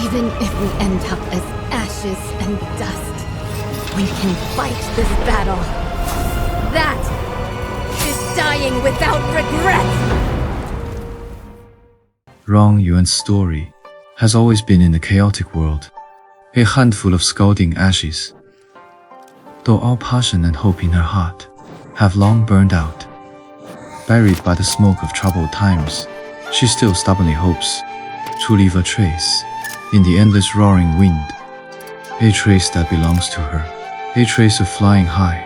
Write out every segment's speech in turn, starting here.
Even if we end up as ashes and dust, we can fight this battle. That is dying without regret! Rong Yuan's story has always been in the chaotic world, a handful of scalding ashes. Though all passion and hope in her heart have long burned out, buried by the smoke of troubled times, she still stubbornly hopes to leave a trace in the endless roaring wind, a trace that belongs to her, a trace of flying high.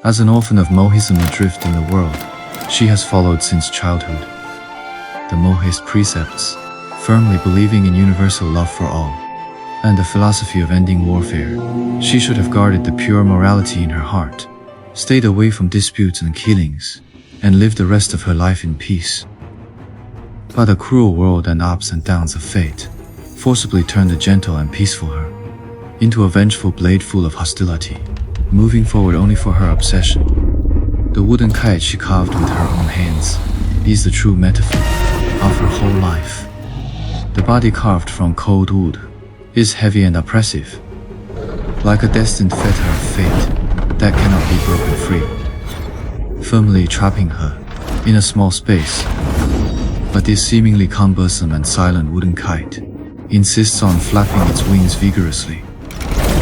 As an orphan of Mohism adrift in the world she has followed since childhood, the Mohist precepts, firmly believing in universal love for all, and the philosophy of ending warfare, she should have guarded the pure morality in her heart, stayed away from disputes and killings, and lived the rest of her life in peace. But the cruel world and ups and downs of fate forcibly turned the gentle and peaceful her into a vengeful blade full of hostility, moving forward only for her obsession. The wooden kite she carved with her own hands is the true metaphor of her whole life. The body carved from cold wood is heavy and oppressive, like a destined fetter of fate that cannot be broken free, firmly trapping her in a small space. But this seemingly cumbersome and silent wooden kite insists on flapping its wings vigorously,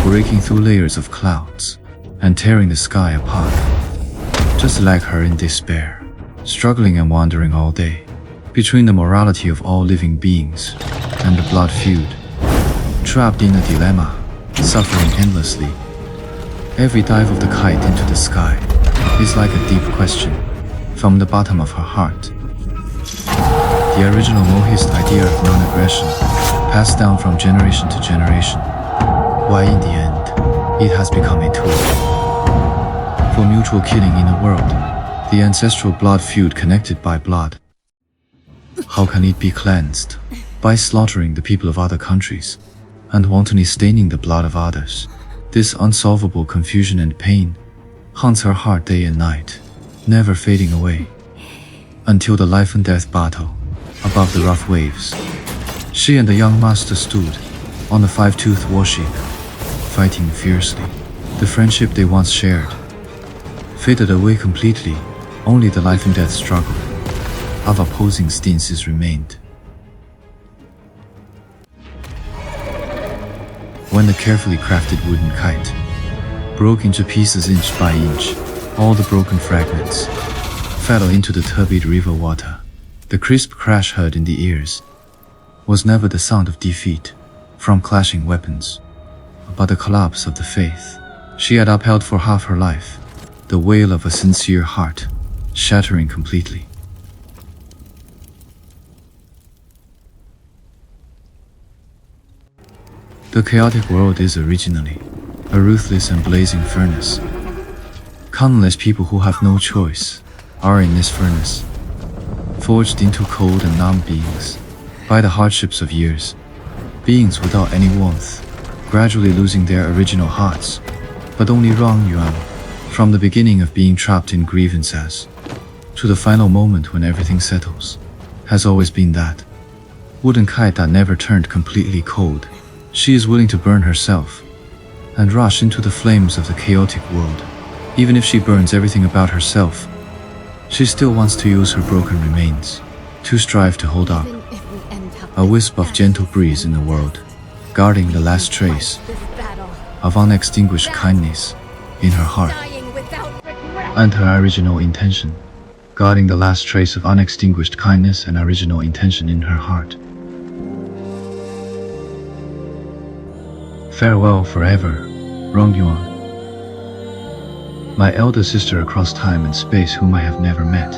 breaking through layers of clouds and tearing the sky apart, just like her in despair, struggling and wandering all day between the morality of all living beings and the blood feud, trapped in a dilemma, suffering endlessly. Every dive of the kite into the sky is like a deep question from the bottom of her heart. The original Mohist idea of non-aggression, passed down from generation to generation, why in the end, it has become a tool for mutual killing in a world, the ancestral blood feud connected by blood. How can it be cleansed? By slaughtering the people of other countries and wantonly staining the blood of others. This unsolvable confusion and pain haunts her heart day and night, never fading away, until the life and death battle above the rough waves. She and the young master stood on the five-toothed warship, fighting fiercely. The friendship they once shared faded away completely. Only the life and death struggle of opposing stances remained. When the carefully crafted wooden kite broke into pieces inch by inch, all the broken fragments fell into the turbid river water. The crisp crash heard in the ears was never the sound of defeat from clashing weapons, but the collapse of the faith she had upheld for half her life, the wail of a sincere heart shattering completely. The chaotic world is originally a ruthless and blazing furnace. Countless people who have no choice are in this furnace, forged into cold and numb beings by the hardships of years, beings without any warmth, gradually losing their original hearts. But only Rong Yuan, from the beginning of being trapped in grievances to the final moment when everything settles, has always been that wooden kite that never turned completely cold. She is willing to burn herself and rush into the flames of the chaotic world. Even if she burns everything about herself, she still wants to use her broken remains to strive to hold up a wisp of gentle breeze in the world, guarding the last trace of unextinguished kindness in her heart, and her original intention, guarding the last trace of unextinguished kindness and original intention in her heart. Farewell forever, Rong Yuan, my elder sister across time and space whom I have never met.